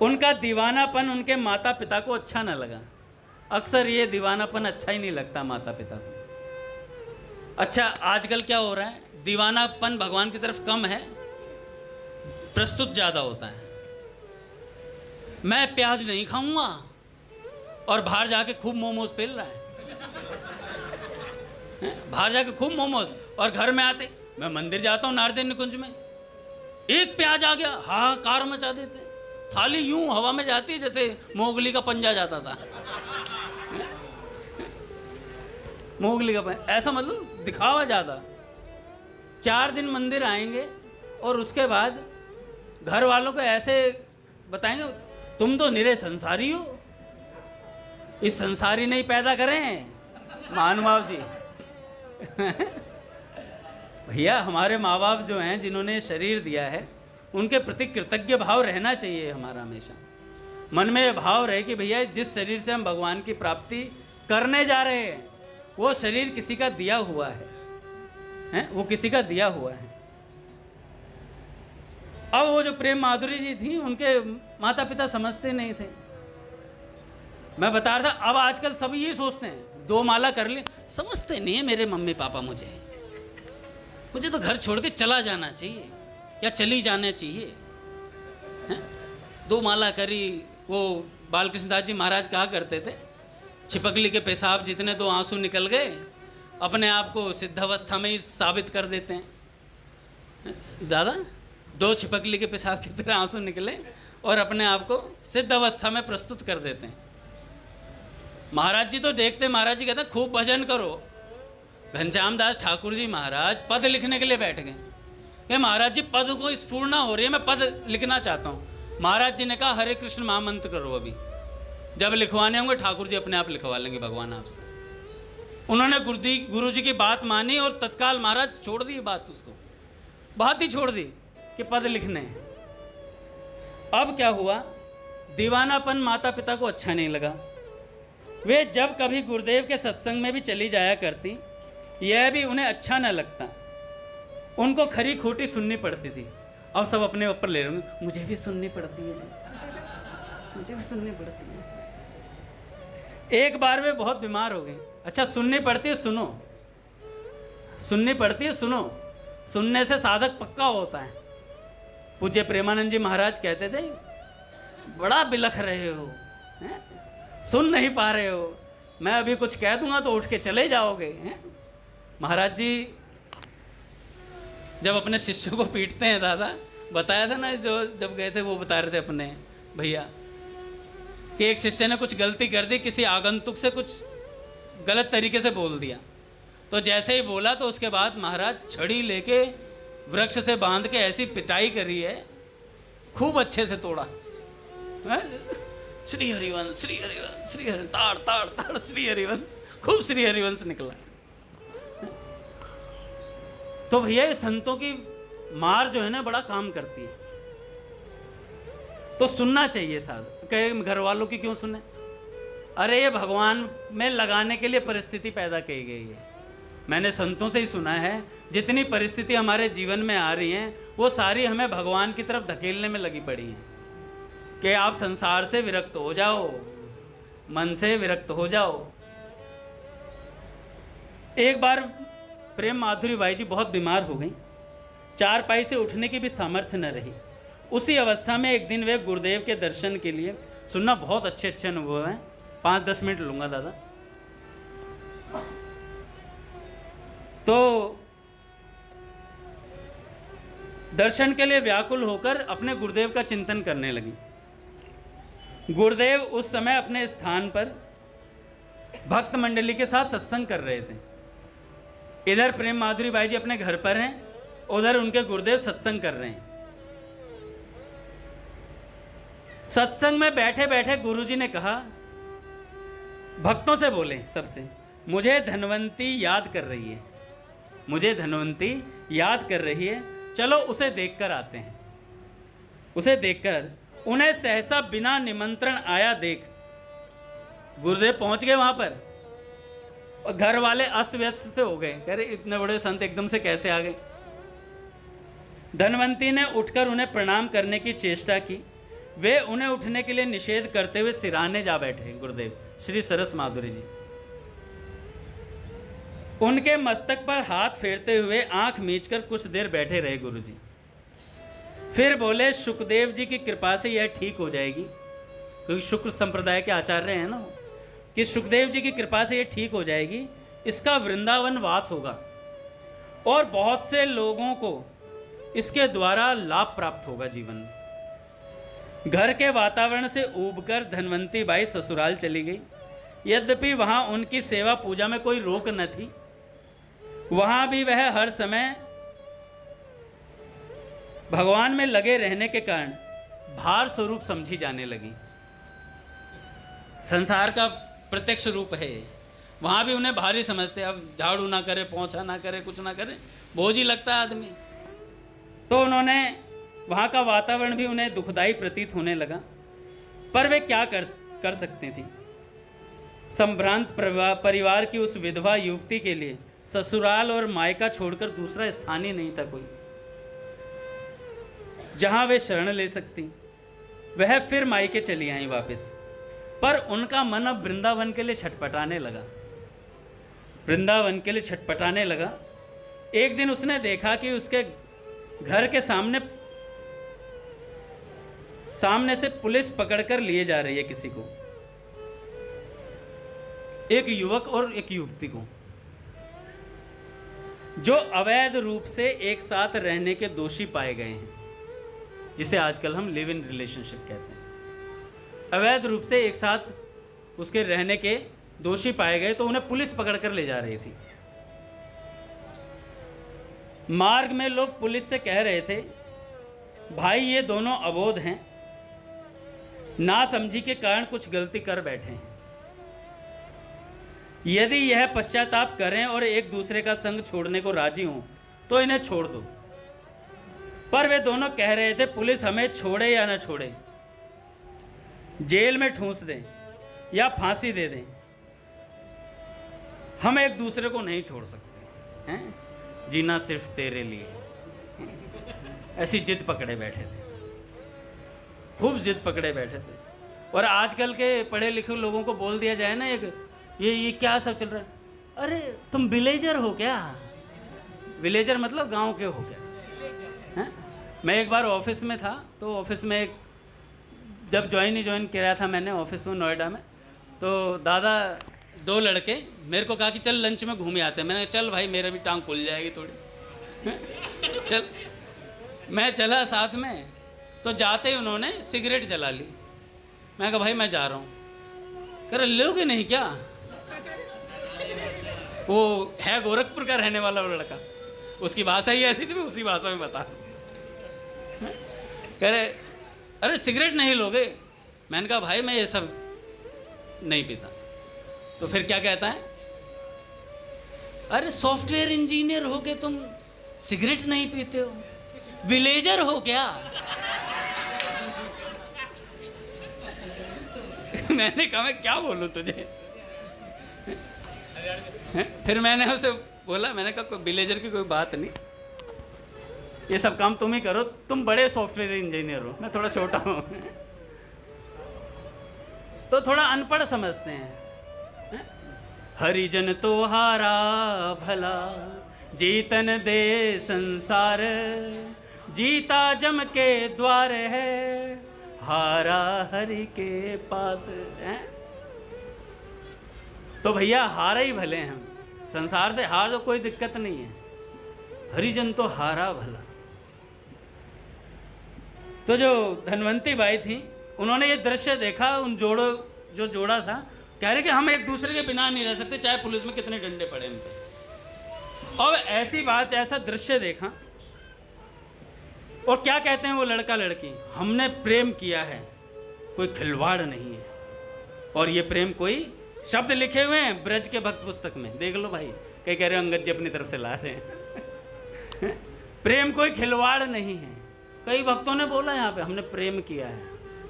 उनका दीवानापन उनके माता पिता को अच्छा न लगा। अक्सर ये दीवानापन अच्छा ही नहीं लगता माता पिता को। अच्छा, आजकल क्या हो रहा है, दीवानापन भगवान की तरफ कम है, प्रस्तुत ज़्यादा होता है। मैं प्याज नहीं खाऊंगा और बाहर जाके खूब मोमोज पेल रहा है, बाहर जाके खूब मोमोज, और घर में आते मैं मंदिर जाता हूँ नारदे निकुंज में, एक प्याज आ गया, हाहाकार मचा देते, थाली यूं हवा में जाती है जैसे मोगली का पंजा जाता था। मोगली का पंजा, ऐसा मतलब दिखावा ज़्यादा। 4 दिन मंदिर आएंगे और उसके बाद घर वालों को ऐसे बताएंगे, तुम तो निरे संसारी हो, इस संसारी नहीं पैदा करें महानुभाव जी। भैया, हमारे माँ बाप जो हैं, जिन्होंने शरीर दिया है, उनके प्रति कृतज्ञ भाव रहना चाहिए हमारा। हमेशा मन में भाव रहे कि भैया जिस शरीर से हम भगवान की प्राप्ति करने जा रहे हैं, वो शरीर किसी का दिया हुआ है, वो किसी का दिया हुआ है। अब वो जो प्रेम माधुरी जी थी, उनके माता पिता समझते नहीं थे। मैं बता रहा था, अब आजकल सभी ये सोचते हैं 2 माला कर ली, समझते नहीं है मेरे मम्मी पापा मुझे तो घर छोड़ के चला जाना चाहिए या चली जाना चाहिए। 2 माला करी, वो बालकृष्ण दास जी महाराज कहा करते थे, छिपकली के पेशाब जितने 2 आंसू निकल गए, अपने आप को सिद्धावस्था में ही साबित कर देते हैं। दादा, 2 छिपकली के पेशाब की तरह आंसू निकले और अपने आप को सिद्ध अवस्था में प्रस्तुत कर देते हैं। महाराज जी तो देखते, महाराज जी कहते हैं खूब भजन करो। घनश्याम दास ठाकुर जी महाराज पद लिखने के लिए बैठ गए कि महाराज जी पद को स्फूर्णा हो रही है, मैं पद लिखना चाहता हूँ। महाराज जी ने कहा हरे कृष्ण महामंत्र करो, अभी जब लिखवाने होंगे ठाकुर जी अपने आप लिखवा लेंगे भगवान आपसे। उन्होंने गुरु जी की बात मानी और तत्काल महाराज छोड़ दी बात, उसको बात ही छोड़ दी कि पद लिखने। अब क्या हुआ, दीवानापन माता पिता को अच्छा नहीं लगा। वे जब कभी गुरुदेव के सत्संग में भी चली जाया करती, यह भी उन्हें अच्छा न लगता। उनको खरी खोटी सुननी पड़ती थी। अब सब अपने ऊपर ले रहे होंगे, मुझे भी सुननी पड़ती है, मुझे भी सुननी पड़ती है। एक बार वे बहुत बीमार हो गई। अच्छा, सुननी पड़ती है, सुनो, सुननी पड़ती है, सुनो, सुनने से साधक पक्का होता है। पूज्य प्रेमानंद जी महाराज कहते थे, बड़ा बिलख रहे हो, सुन नहीं पा रहे हो, मैं अभी कुछ कह दूंगा तो उठ के चले जाओगे। महाराज जी जब अपने शिष्यों को पीटते हैं, दादा बताया था ना, जो जब गए थे वो बता रहे थे अपने भैया कि एक शिष्य ने कुछ गलती कर दी, किसी आगंतुक से कुछ गलत तरीके से बोल दिया, तो जैसे ही बोला तो उसके बाद महाराज छड़ी लेके वृक्ष से बांध के ऐसी पिटाई करी है, खूब अच्छे से तोड़ा। श्री हरिवंश, श्री हरिवंश, श्री हरि, ताड़ ताड़ ताड़ श्री हरिवंश, खूब श्री हरिवंश निकला। तो भैया ये संतों की मार जो है ना, बड़ा काम करती है। तो सुनना चाहिए साथ, कहे घर वालों की क्यों सुने? अरे ये भगवान में लगाने के लिए परिस्थिति पैदा की गई है। मैंने संतों से ही सुना है, जितनी परिस्थिति हमारे जीवन में आ रही हैं, वो सारी हमें भगवान की तरफ धकेलने में लगी पड़ी हैं कि आप संसार से विरक्त हो जाओ, मन से विरक्त हो जाओ। एक बार प्रेम माधुरी बाई जी बहुत बीमार हो गई, चारपाई से उठने की भी सामर्थ्य न रही। उसी अवस्था में एक दिन वे गुरुदेव के दर्शन के लिए, सुनना बहुत अच्छे अच्छे अनुभव हैं, 5-10 मिनट लूंगा दादा। तो दर्शन के लिए व्याकुल होकर अपने गुरुदेव का चिंतन करने लगी। गुरुदेव उस समय अपने स्थान पर भक्त मंडली के साथ सत्संग कर रहे थे। इधर प्रेम माधुरी बाई जी अपने घर पर हैं, उधर उनके गुरुदेव सत्संग कर रहे हैं। सत्संग में बैठे बैठे गुरुजी ने कहा, भक्तों से बोले सबसे, मुझे धनवंती याद कर रही है, मुझे धनवंती याद कर रही है, चलो उसे देखकर आते हैं। उसे देखकर उन्हें सहसा बिना निमंत्रण आया देख गुरुदेव पहुंच गए वहां पर, और घर वाले अस्त व्यस्त से हो गए, कह रहे इतने बड़े संत एकदम से कैसे आ गए। धनवंती ने उठकर उन्हें प्रणाम करने की चेष्टा की। वे उन्हें उठने के लिए निषेध करते हुए सिराने जा बैठे गुरुदेव श्री सरस माधुरी जी। उनके मस्तक पर हाथ फेरते हुए आंख मीचकर कुछ देर बैठे रहे गुरुजी। फिर बोले, शुकदेव जी की कृपा से यह ठीक हो जाएगी, क्योंकि शुक्र संप्रदाय के आचार्य हैं ना, कि शुकदेव जी की कृपा से यह ठीक हो जाएगी। इसका वृंदावन वास होगा और बहुत से लोगों को इसके द्वारा लाभ प्राप्त होगा जीवन में। घर के वातावरण से ऊबकर धनवंती बाई ससुराल चली गई। यद्यपि वहां उनकी सेवा पूजा में कोई रोक न थी, वहां भी वह हर समय भगवान में लगे रहने के कारण भार स्वरूप समझी जाने लगी। संसार का प्रत्यक्ष रूप है, वहां भी उन्हें भारी समझते। अब झाड़ू ना करे, पोंछा ना करे, कुछ ना करे, बोझ ही लगता है आदमी। तो उन्होंने वहां का वातावरण भी उन्हें दुखदाई प्रतीत होने लगा। पर वे क्या कर सकती थी। संभ्रांत परिवार की उस विधवा युवती के लिए ससुराल और मायका छोड़कर दूसरा स्थान ही नहीं था कोई जहां वे शरण ले सकती। वह फिर मायके चली आई वापस, पर उनका मन अब वृंदावन के लिए छटपटाने लगा। वृंदावन के लिए छटपटाने लगा। एक दिन उसने देखा कि उसके घर के सामने से पुलिस पकड़कर लिए जा रही है किसी को, एक युवक और एक युवती को, जो अवैध रूप से एक साथ रहने के दोषी पाए गए हैं, जिसे आजकल हम लिव इन रिलेशनशिप कहते हैं। अवैध रूप से एक साथ उसके रहने के दोषी पाए गए, तो उन्हें पुलिस पकड़कर ले जा रही थी। मार्ग में लोग पुलिस से कह रहे थे, भाई ये दोनों अबोध हैं, नासमझी के कारण कुछ गलती कर बैठे हैं। यदि यह पश्चाताप करें और एक दूसरे का संग छोड़ने को राजी हों तो इन्हें छोड़ दो। पर वे दोनों कह रहे थे, पुलिस हमें छोड़े या न छोड़े, जेल में ठूंस दें या फांसी दे दें, हम एक दूसरे को नहीं छोड़ सकते हैं, जीना सिर्फ तेरे लिए। ऐसी जिद पकड़े बैठे थे, खूब जिद पकड़े बैठे थे। और आजकल के पढ़े लिखे लोगों को बोल दिया जाए ना, ये क्या सब चल रहा है, अरे तुम विलेजर हो क्या? विलेजर मतलब गांव के हो क्या? हैं? मैं एक बार ऑफिस में था, तो ऑफिस में जब ज्वाइन किया था मैंने ऑफिस में नोएडा में, तो दादा दो लड़के मेरे को कहा कि चल लंच में घूमे आते हैं। मैंने कहा चल भाई, मेरा भी टांग खुल जाएगी थोड़ी। चल मैं चला साथ में, तो जाते ही उन्होंने सिगरेट जला ली। मैं कहा भाई मैं जा रहा हूँ। कह रहे लोगे नहीं क्या? वो है गोरखपुर का रहने वाला वो लड़का, उसकी भाषा ही ऐसी थी, मैं उसी भाषा में बता। कह रहे अरे सिगरेट नहीं लोगे? मैंने कहा भाई मैं ये सब नहीं पीता। तो फिर क्या कहता है, अरे सॉफ्टवेयर इंजीनियर हो के तुम सिगरेट नहीं पीते हो, विलेजर हो क्या? मैंने कहा मैं क्या बोलूं तुझे। फिर मैंने उसे बोला, मैंने कहा कोई विलेजर की कोई बात नहीं, ये सब काम तुम ही करो, तुम बड़े सॉफ्टवेयर इंजीनियर हो, मैं थोड़ा छोटा हूं। तो थोड़ा अनपढ़ समझते हैं। हरिजन तो हारा भला, जीतन दे संसार, जीता जम के द्वार है, हारा हरि के पास है। तो भैया हारा ही भले हम, संसार से हार तो कोई दिक्कत नहीं है, हरिजन तो हारा भला। तो जो धनवंती बाई थी, उन्होंने ये दृश्य देखा, उन जो जोड़ा था कह रहे कि हम एक दूसरे के बिना नहीं रह सकते, चाहे पुलिस में कितने डंडे पड़े हम पे। और ऐसी बात, ऐसा दृश्य देखा, और क्या कहते हैं वो लड़का लड़की, हमने प्रेम किया है, कोई खिलवाड़ नहीं है। और ये प्रेम कोई शब्द लिखे हुए हैं ब्रज के भक्त पुस्तक में, देख लो भाई, कई कह रहे हो अंगद जी अपनी तरफ से ला रहे हैं। प्रेम कोई खिलवाड़ नहीं है। कई भक्तों ने बोला यहाँ पे हमने प्रेम किया है,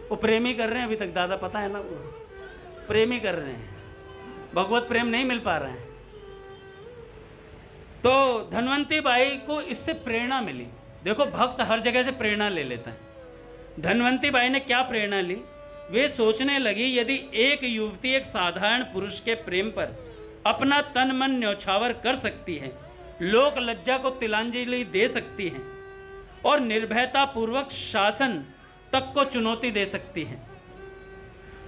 वो प्रेम ही कर रहे हैं अभी तक, दादा पता है ना, वो प्रेम ही कर रहे हैं, भगवत प्रेम नहीं मिल पा रहे हैं। तो धनवंती बाई को इससे प्रेरणा मिली। देखो भक्त हर जगह से प्रेरणा ले लेता है। धनवंती बाई ने क्या प्रेरणा ली, वे सोचने लगी यदि एक युवती एक साधारण पुरुष के प्रेम पर अपना तन मन न्यौछावर कर सकती है, लोक लज्जा को तिलांजलि दे सकती है और निर्भयता पूर्वक शासन तक को चुनौती दे सकती है,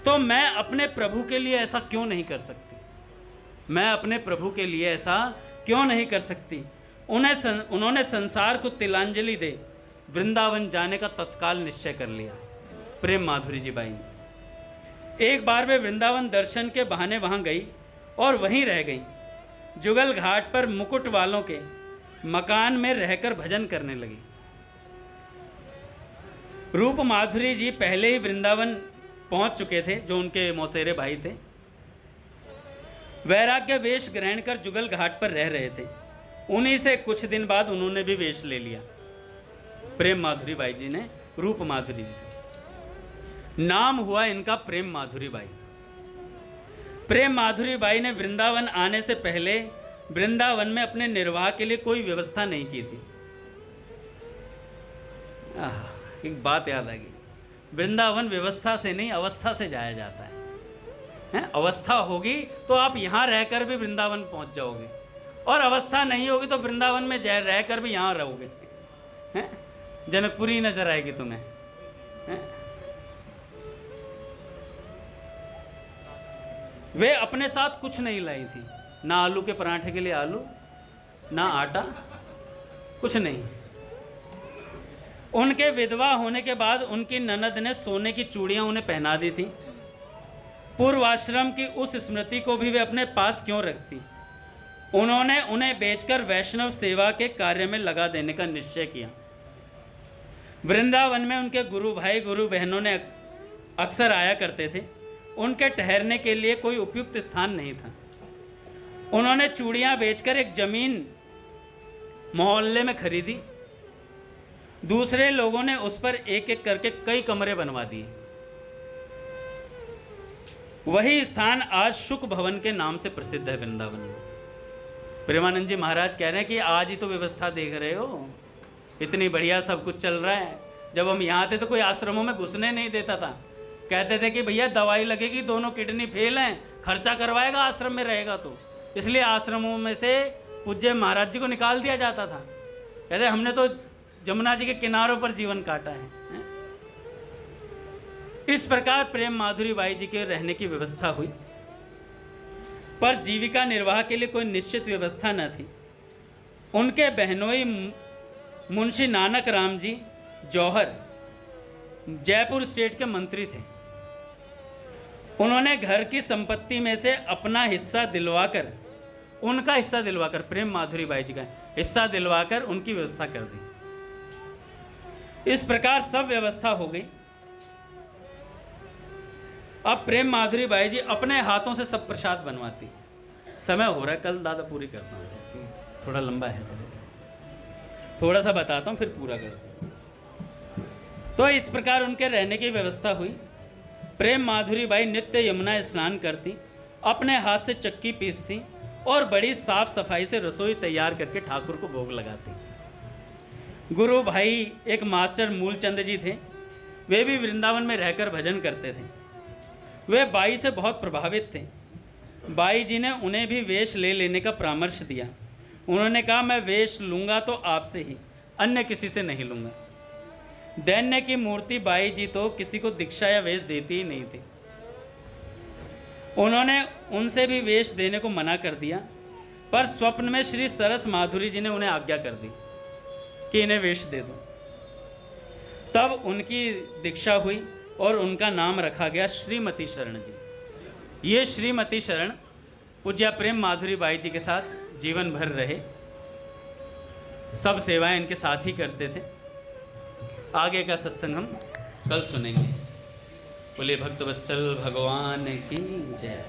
तो मैं अपने प्रभु के लिए ऐसा क्यों नहीं कर सकती? मैं अपने प्रभु के लिए ऐसा क्यों नहीं कर सकती? उन्होंने संसार को तिलांजलि दे वृंदावन जाने का तत्काल निश्चय कर लिया। प्रेम माधुरी जी बाई ने एक बार वे वृंदावन दर्शन के बहाने वहां गई और वहीं रह गई। जुगल घाट पर मुकुट वालों के मकान में रहकर भजन करने लगी। रूप माधुरी जी पहले ही वृंदावन पहुंच चुके थे, जो उनके मौसेरे भाई थे। वैराग्य वेश ग्रहण कर जुगल घाट पर रह रहे थे। उन्हीं से कुछ दिन बाद उन्होंने भी वेश ले लिया। प्रेम माधुरी बाई जी ने रूप माधुरी जी से नाम हुआ इनका प्रेम माधुरी बाई। प्रेम माधुरी बाई ने वृंदावन आने से पहले वृंदावन में अपने निर्वाह के लिए कोई व्यवस्था नहीं की थी। एक बात याद आ गई, वृंदावन व्यवस्था से नहीं अवस्था से जाया जाता है। अवस्था होगी तो आप यहाँ रहकर भी वृंदावन पहुँच जाओगे, और अवस्था नहीं होगी तो वृंदावन में रहकर भी यहाँ रहोगे। जनकपुरी नजर आएगी तुम्हें। वे अपने साथ कुछ नहीं लाई थी, ना आलू के पराठे के लिए आलू, ना आटा, कुछ नहीं। उनके विधवा होने के बाद उनकी ननद ने सोने की चूड़ियां उन्हें पहना दी थी। पूर्वाश्रम की उस स्मृति को भी वे अपने पास क्यों रखती? उन्होंने उन्हें बेचकर वैष्णव सेवा के कार्य में लगा देने का निश्चय किया। वृंदावन में उनके गुरु भाई गुरु बहनों ने अक्सर आया करते थे। उनके ठहरने के लिए कोई उपयुक्त स्थान नहीं था। उन्होंने चूड़ियां बेचकर एक जमीन मोहल्ले में खरीदी। दूसरे लोगों ने उस पर एक एक करके कई कमरे बनवा दिए। वही स्थान आज शुक भवन के नाम से प्रसिद्ध है वृंदावन में। प्रेमानंद जी महाराज कह रहे हैं कि आज ही तो व्यवस्था देख रहे हो, इतनी बढ़िया सब कुछ चल रहा है। जब हम यहाँ थे तो कोई आश्रमों में घुसने नहीं देता था। कहते थे कि भैया दवाई लगेगी, दोनों किडनी फेल हैं, खर्चा करवाएगा आश्रम में रहेगा तो, इसलिए आश्रमों में से पूज्य महाराज जी को निकाल दिया जाता था। कहते हमने तो जमुना जी के किनारों पर जीवन काटा है। इस प्रकार प्रेम माधुरी बाई जी के रहने की व्यवस्था हुई, पर जीविका निर्वाह के लिए कोई निश्चित व्यवस्था न थी। उनके बहनोई मुंशी नानक राम जी जौहर जयपुर स्टेट के मंत्री थे। उन्होंने घर की संपत्ति में से अपना हिस्सा दिलवाकर, उनका हिस्सा दिलवाकर, प्रेम माधुरी बाई जी का हिस्सा दिलवाकर उनकी व्यवस्था कर दी। इस प्रकार सब व्यवस्था हो गई। अब प्रेम माधुरी बाई जी अपने हाथों से सब प्रसाद बनवाती। समय हो रहा है, कल दादा पूरी करता हूँ, थोड़ा लंबा है, थोड़ा सा बताता हूँ फिर पूरा करता हूँ। तो इस प्रकार उनके रहने की व्यवस्था हुई। प्रेम माधुरी बाई नित्य यमुना स्नान करती, अपने हाथ से चक्की पीसती और बड़ी साफ सफाई से रसोई तैयार करके ठाकुर को भोग लगाती। गुरु भाई एक मास्टर मूलचंद जी थे, वे भी वृंदावन में रहकर भजन करते थे। वे बाई से बहुत प्रभावित थे। बाई जी ने उन्हें भी वेश ले लेने का परामर्श दिया। उन्होंने कहा मैं वेश लूँगा तो आपसे ही, अन्य किसी से नहीं लूँगा। दैन्य की मूर्ति बाई जी तो किसी को दीक्षा या वेश देती ही नहीं थी। उन्होंने उनसे भी वेश देने को मना कर दिया, पर स्वप्न में श्री सरस माधुरी जी ने उन्हें आज्ञा कर दी कि इन्हें वेश दे दो। तब उनकी दीक्षा हुई और उनका नाम रखा गया श्रीमती शरण जी। ये श्रीमती शरण पूज्या प्रेम माधुरी बाई जी के साथ जीवन भर रहे, सब सेवाएं इनके साथ ही करते थे। आगे का सत्संग हम कल सुनेंगे। बोले भक्तवत्सल भगवान की जय।